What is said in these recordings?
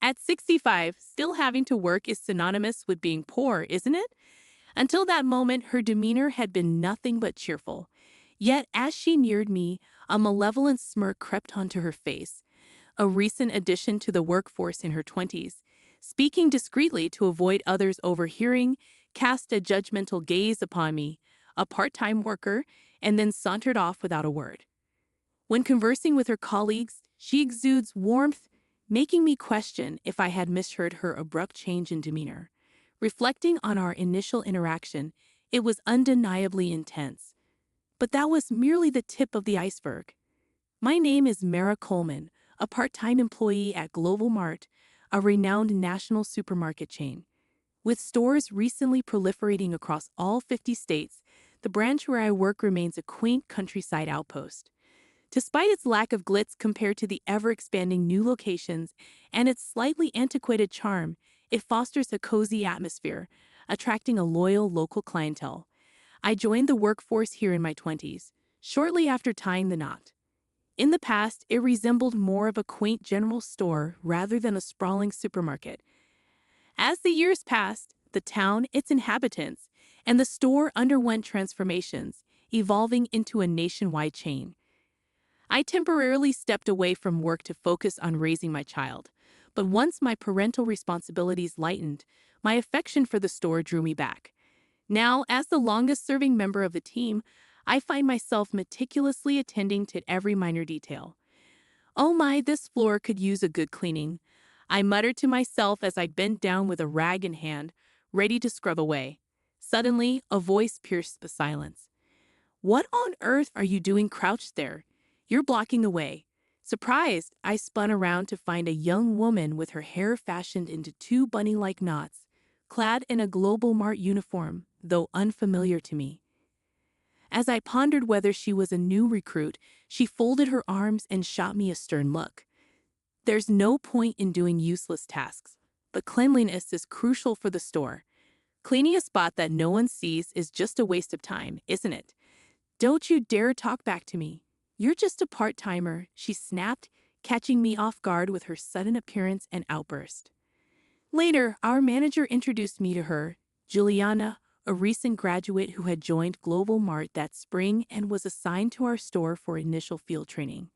At 65, still having to work is synonymous with being poor, isn't it? Until that moment, her demeanor had been nothing but cheerful. Yet, as she neared me, a malevolent smirk crept onto her face. A recent addition to the workforce in her 20s, speaking discreetly to avoid others overhearing, cast a judgmental gaze upon me, a part-time worker, and then sauntered off without a word. When conversing with her colleagues, she exudes warmth, making me question if I had misheard her abrupt change in demeanor. Reflecting on our initial interaction, it was undeniably intense. But that was merely the tip of the iceberg. My name is Mara Coleman, a part-time employee at Global Mart, a renowned national supermarket chain. With stores recently proliferating across all 50 states, the branch where I work remains a quaint countryside outpost. Despite its lack of glitz compared to the ever-expanding new locations and its slightly antiquated charm, it fosters a cozy atmosphere, attracting a loyal local clientele. I joined the workforce here in my 20s, shortly after tying the knot. In the past, it resembled more of a quaint general store rather than a sprawling supermarket. As the years passed, the town, its inhabitants, and the store underwent transformations, evolving into a nationwide chain. I temporarily stepped away from work to focus on raising my child, but once my parental responsibilities lightened, my affection for the store drew me back. Now, as the longest-serving member of the team, I find myself meticulously attending to every minor detail. "Oh my, this floor could use a good cleaning," I muttered to myself as I bent down with a rag in hand, ready to scrub away. Suddenly, a voice pierced the silence. "What on earth are you doing crouched there? You're blocking the way." Surprised, I spun around to find a young woman with her hair fashioned into two bunny-like knots, clad in a Global Mart uniform, though unfamiliar to me. As I pondered whether she was a new recruit, she folded her arms and shot me a stern look. "There's no point in doing useless tasks, but cleanliness is crucial for the store. Cleaning a spot that no one sees is just a waste of time, isn't it? Don't you dare talk back to me. You're just a part-timer," she snapped, catching me off guard with her sudden appearance and outburst. Later, our manager introduced me to her, Juliana, a recent graduate who had joined Global Mart that spring and was assigned to our store for initial field training.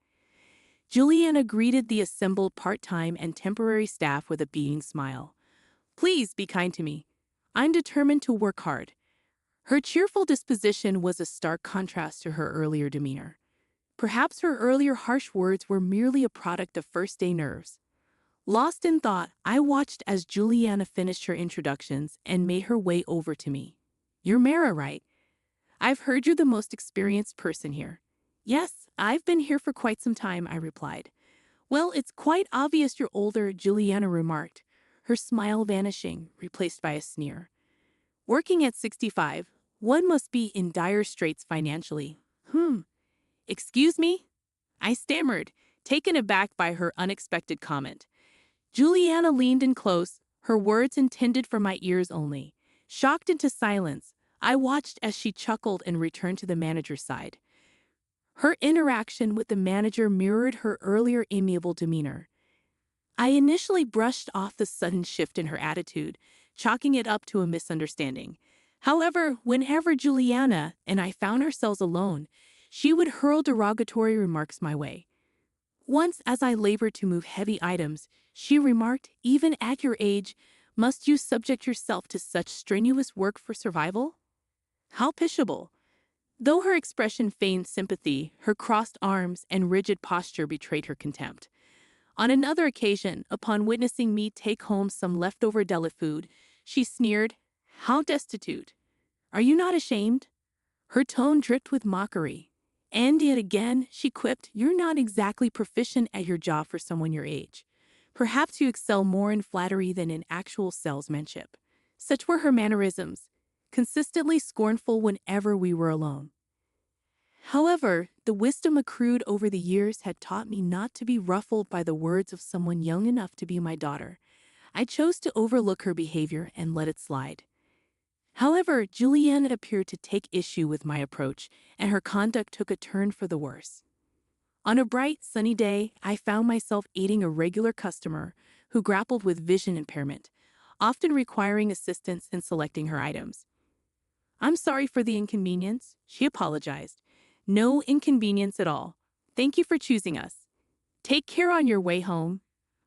Juliana greeted the assembled part-time and temporary staff with a beaming smile. "Please be kind to me. I'm determined to work hard." Her cheerful disposition was a stark contrast to her earlier demeanor. Perhaps her earlier harsh words were merely a product of first-day nerves. Lost in thought, I watched as Juliana finished her introductions and made her way over to me. "You're Mara, right? I've heard you're the most experienced person here." "Yes, I've been here for quite some time," I replied. "Well, it's quite obvious you're older," Juliana remarked, her smile vanishing, replaced by a sneer. "Working at 65, one must be in dire straits financially." "Excuse me?" I stammered, taken aback by her unexpected comment. Juliana leaned in close, her words intended for my ears only. Shocked into silence, I watched as she chuckled and returned to the manager's side. Her interaction with the manager mirrored her earlier amiable demeanor. I initially brushed off the sudden shift in her attitude, chalking it up to a misunderstanding. However, whenever Juliana and I found ourselves alone, she would hurl derogatory remarks my way. Once, as I labored to move heavy items, she remarked, "Even at your age, must you subject yourself to such strenuous work for survival?" How pitiable! Though her expression feigned sympathy, her crossed arms and rigid posture betrayed her contempt. On another occasion, upon witnessing me take home some leftover deli food, she sneered, "How destitute! Are you not ashamed?" Her tone dripped with mockery. And yet again, she quipped, "You're not exactly proficient at your job for someone your age. Perhaps you excel more in flattery than in actual salesmanship." Such were her mannerisms, consistently scornful whenever we were alone. However, the wisdom accrued over the years had taught me not to be ruffled by the words of someone young enough to be my daughter. I chose to overlook her behavior and let it slide. However, Juliana appeared to take issue with my approach, and her conduct took a turn for the worse. On a bright, sunny day, I found myself aiding a regular customer who grappled with vision impairment, often requiring assistance in selecting her items. "I'm sorry for the inconvenience," she apologized. "No inconvenience at all. Thank you for choosing us. Take care on your way home."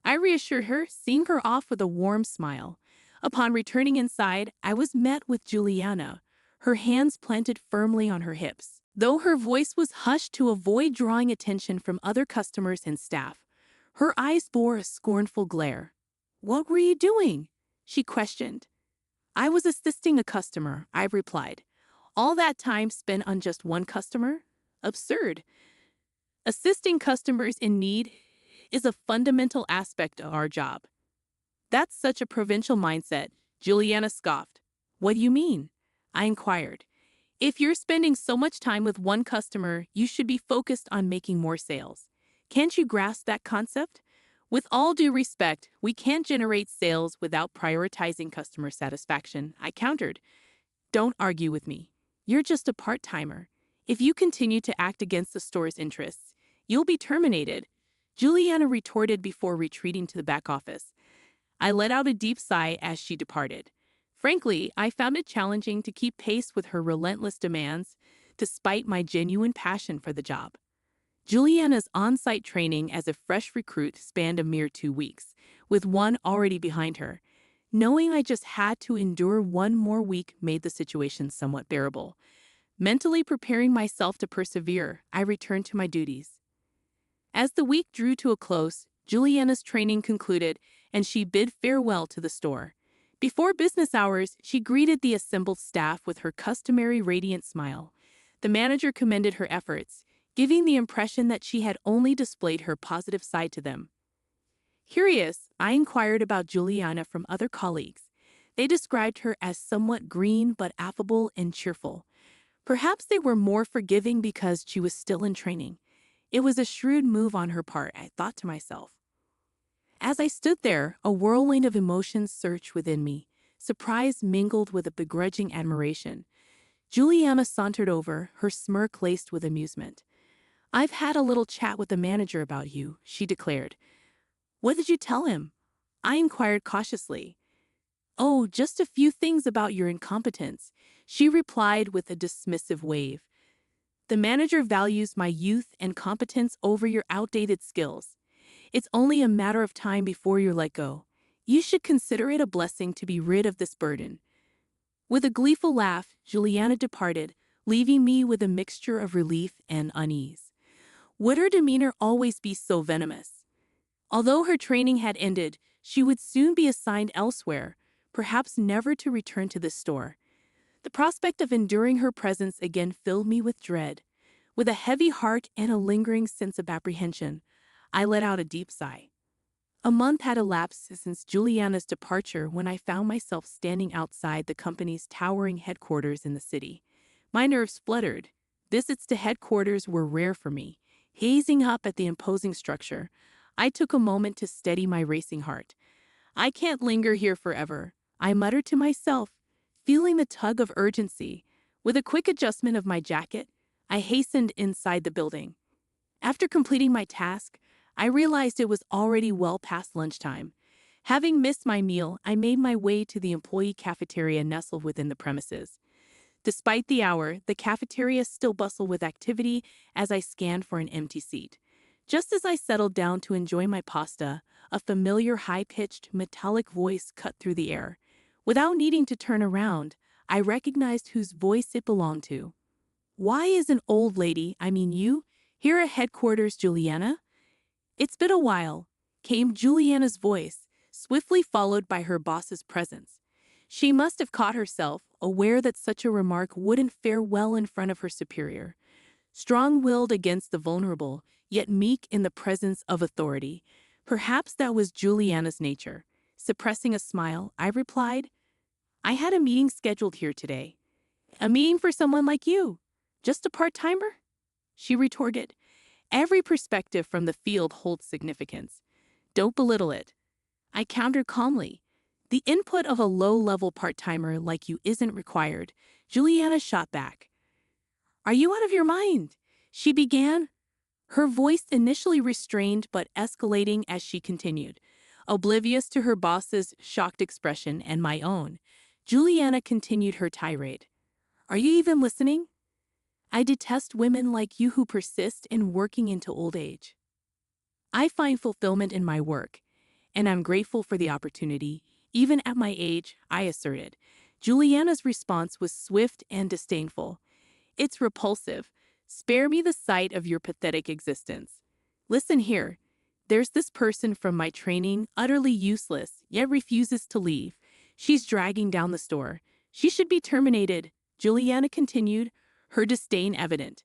I reassured her, seeing her off with a warm smile. Upon returning inside, I was met with Juliana, her hands planted firmly on her hips. Though her voice was hushed to avoid drawing attention from other customers and staff, her eyes bore a scornful glare. "What were you doing?" she questioned. "I was assisting a customer," I replied. "All that time spent on just one customer? Absurd. Assisting customers in need is a fundamental aspect of our job." "That's such a provincial mindset," Juliana scoffed. "What do you mean?" I inquired. "If you're spending so much time with one customer, you should be focused on making more sales. Can't you grasp that concept? With all due respect, we can't generate sales without prioritizing customer satisfaction," I countered. "Don't argue with me. You're just a part-timer. If you continue to act against the store's interests, you'll be terminated," Juliana retorted before retreating to the back office. I let out a deep sigh as she departed. Frankly, I found it challenging to keep pace with her relentless demands, despite my genuine passion for the job. Juliana's on-site training as a fresh recruit spanned a mere 2 weeks, with one already behind her. Knowing I just had to endure one more week made the situation somewhat bearable. Mentally preparing myself to persevere, I returned to my duties. As the week drew to a close, Juliana's training concluded, and she bid farewell to the store. Before business hours, she greeted the assembled staff with her customary radiant smile. The manager commended her efforts, giving the impression that she had only displayed her positive side to them. Curious, I inquired about Juliana from other colleagues. They described her as somewhat green but affable and cheerful. Perhaps they were more forgiving because she was still in training. It was a shrewd move on her part, I thought to myself. As I stood there, a whirlwind of emotions surged within me, surprise mingled with a begrudging admiration. Juliana sauntered over, her smirk laced with amusement. "I've had a little chat with the manager about you," she declared. "What did you tell him?" I inquired cautiously. "Oh, just a few things about your incompetence," she replied with a dismissive wave. "The manager values my youth and competence over your outdated skills. It's only a matter of time before you're let go. You should consider it a blessing to be rid of this burden." With a gleeful laugh, Juliana departed, leaving me with a mixture of relief and unease. Would her demeanor always be so venomous? Although her training had ended, she would soon be assigned elsewhere, perhaps never to return to this store. The prospect of enduring her presence again filled me with dread. With a heavy heart and a lingering sense of apprehension, I let out a deep sigh. A month had elapsed since Juliana's departure when I found myself standing outside the company's towering headquarters in the city. My nerves fluttered. Visits to headquarters were rare for me. Gazing up at the imposing structure, I took a moment to steady my racing heart. "I can't linger here forever," I muttered to myself, feeling the tug of urgency. With a quick adjustment of my jacket, I hastened inside the building. After completing my task, I realized it was already well past lunchtime. Having missed my meal, I made my way to the employee cafeteria nestled within the premises. Despite the hour, the cafeteria still bustled with activity as I scanned for an empty seat. Just as I settled down to enjoy my pasta, a familiar high-pitched, metallic voice cut through the air. Without needing to turn around, I recognized whose voice it belonged to. "Why is an old lady, I mean you, here at headquarters, Juliana?" "It's been a while," came Juliana's voice, swiftly followed by her boss's presence. She must have caught herself, aware that such a remark wouldn't fare well in front of her superior. Strong-willed against the vulnerable, yet meek in the presence of authority. Perhaps that was Juliana's nature. Suppressing a smile, I replied, "I had a meeting scheduled here today." "A meeting for someone like you? Just a part-timer?" She retorted. "Every perspective from the field holds significance. Don't belittle it." I countered calmly. "The input of a low-level part-timer like you isn't required." Juliana shot back. "Are you out of your mind?" she began, her voice initially restrained but escalating as she continued. Oblivious to her boss's shocked expression and my own, Juliana continued her tirade. Are you even listening? I detest women like you who persist in working into old age. I find fulfillment in my work, and I'm grateful for the opportunity, even at my age, I asserted. Juliana's response was swift and disdainful. It's repulsive. Spare me the sight of your pathetic existence. Listen here. There's this person from my training, utterly useless, yet refuses to leave. She's dragging down the store. She should be terminated, Juliana continued, her disdain evident.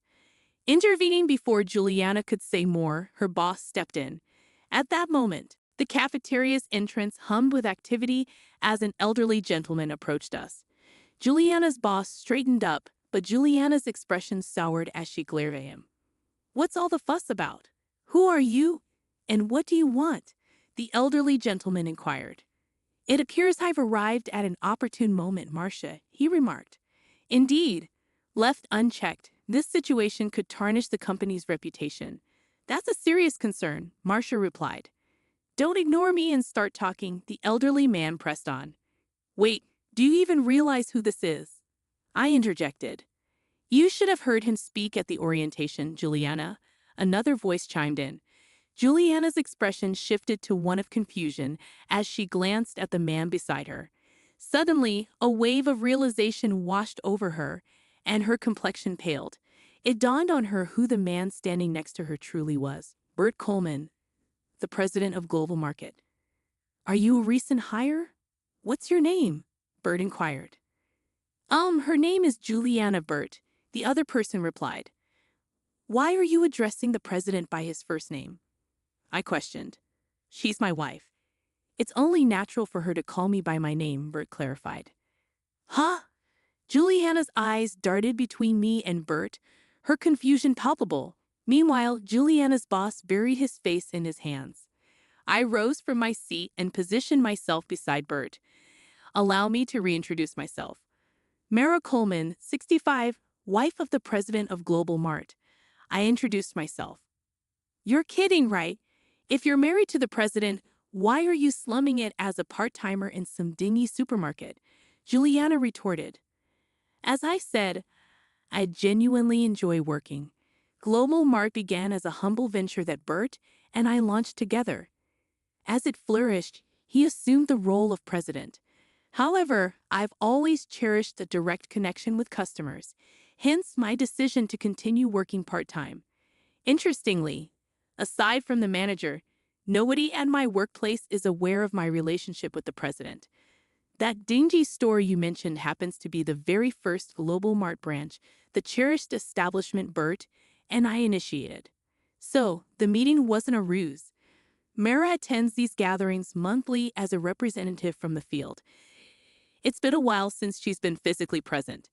Intervening before Juliana could say more, her boss stepped in. At that moment, the cafeteria's entrance hummed with activity as an elderly gentleman approached us. Juliana's boss straightened up, but Juliana's expression soured as she glared at him. What's all the fuss about? Who are you? And what do you want? The elderly gentleman inquired. It appears I've arrived at an opportune moment, Marcia, he remarked. Indeed, left unchecked, this situation could tarnish the company's reputation. That's a serious concern, Marcia replied. Don't ignore me and start talking, the elderly man pressed on. Wait, do you even realize who this is? I interjected. You should have heard him speak at the orientation, Juliana. Another voice chimed in. Juliana's expression shifted to one of confusion as she glanced at the man beside her. Suddenly, a wave of realization washed over her, and her complexion paled. It dawned on her who the man standing next to her truly was. Bert Coleman, the president of Global Market. Are you a recent hire? What's your name? Bert inquired. Her name is Juliana Bert, the other person replied. Why are you addressing the president by his first name? I questioned. She's my wife. It's only natural for her to call me by my name, Bert clarified. Huh? Juliana's eyes darted between me and Bert, her confusion palpable. Meanwhile, Juliana's boss buried his face in his hands. I rose from my seat and positioned myself beside Bert. Allow me to reintroduce myself. Mara Coleman, 65, wife of the president of Global Mart. I introduced myself. You're kidding, right? If you're married to the president, why are you slumming it as a part-timer in some dingy supermarket? Juliana retorted. As I said, I genuinely enjoy working. Global Mart began as a humble venture that Bert and I launched together. As it flourished, he assumed the role of president. However, I've always cherished a direct connection with customers, hence my decision to continue working part-time. Interestingly, aside from the manager, nobody at my workplace is aware of my relationship with the president. That dingy store you mentioned happens to be the very first Global Mart branch, the cherished establishment Bert and I initiated. So, the meeting wasn't a ruse. Mara attends these gatherings monthly as a representative from the field. It's been a while since she's been physically present.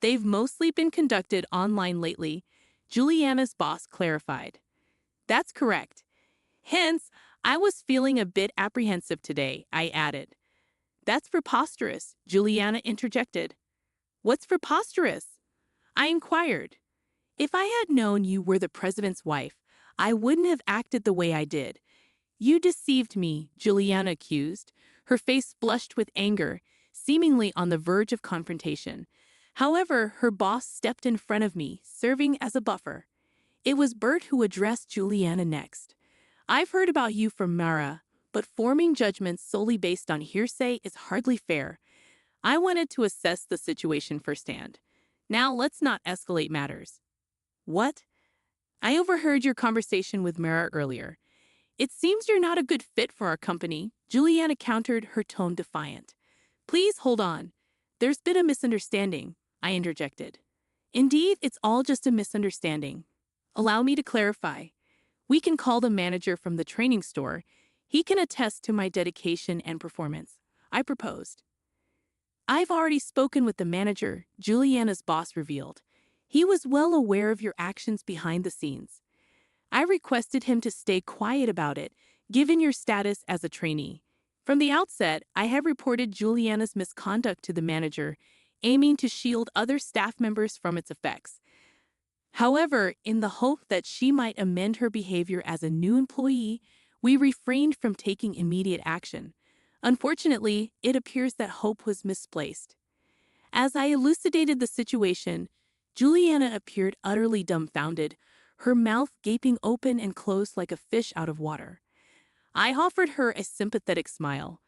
They've mostly been conducted online lately, Juliana's boss clarified. That's correct. Hence, I was feeling a bit apprehensive today, I added. That's preposterous, Juliana interjected. What's preposterous? I inquired. If I had known you were the president's wife, I wouldn't have acted the way I did. You deceived me, Juliana accused, her face flushed with anger, seemingly on the verge of confrontation. However, her boss stepped in front of me, serving as a buffer. It was Bert who addressed Juliana next. I've heard about you from Mara, but forming judgments solely based on hearsay is hardly fair. I wanted to assess the situation firsthand. Now let's not escalate matters. What? I overheard your conversation with Mara earlier. It seems you're not a good fit for our company, Juliana countered, her tone defiant. Please hold on. There's been a misunderstanding, I interjected. Indeed, it's all just a misunderstanding. Allow me to clarify. We can call the manager from the training store. He can attest to my dedication and performance, I proposed. I've already spoken with the manager, Juliana's boss revealed. He was well aware of your actions behind the scenes. I requested him to stay quiet about it, given your status as a trainee. From the outset, I have reported Juliana's misconduct to the manager, aiming to shield other staff members from its effects. However, in the hope that she might amend her behavior as a new employee, we refrained from taking immediate action. Unfortunately, it appears that hope was misplaced. As I elucidated the situation, Juliana appeared utterly dumbfounded, her mouth gaping open and closed like a fish out of water. I offered her a sympathetic smile.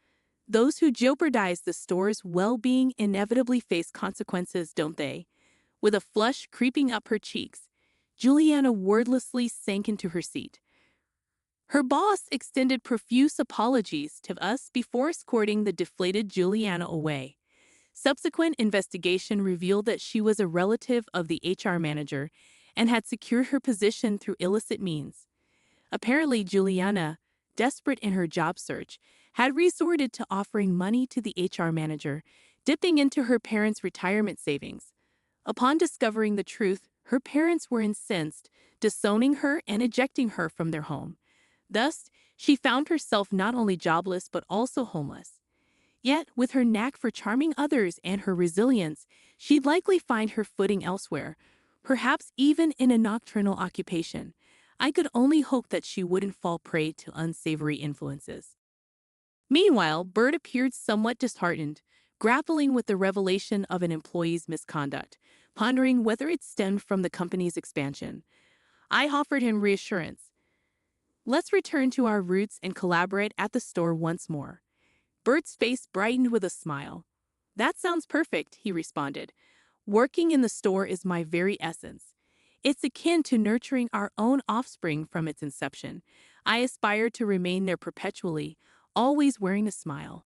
Those who jeopardize the store's well-being inevitably face consequences, don't they? With a flush creeping up her cheeks, Juliana wordlessly sank into her seat. Her boss extended profuse apologies to us before escorting the deflated Juliana away. Subsequent investigation revealed that she was a relative of the HR manager and had secured her position through illicit means. Apparently, Juliana, desperate in her job search, had resorted to offering money to the HR manager, dipping into her parents' retirement savings. Upon discovering the truth, her parents were incensed, disowning her and ejecting her from their home. Thus, she found herself not only jobless but also homeless. Yet, with her knack for charming others and her resilience, she'd likely find her footing elsewhere, perhaps even in a nocturnal occupation. I could only hope that she wouldn't fall prey to unsavory influences. Meanwhile, Bert appeared somewhat disheartened, grappling with the revelation of an employee's misconduct, pondering whether it stemmed from the company's expansion. I offered him reassurance. Let's return to our roots and collaborate at the store once more. Bert's face brightened with a smile. That sounds perfect, he responded. Working in the store is my very essence. It's akin to nurturing our own offspring from its inception. I aspire to remain there perpetually, always wearing a smile.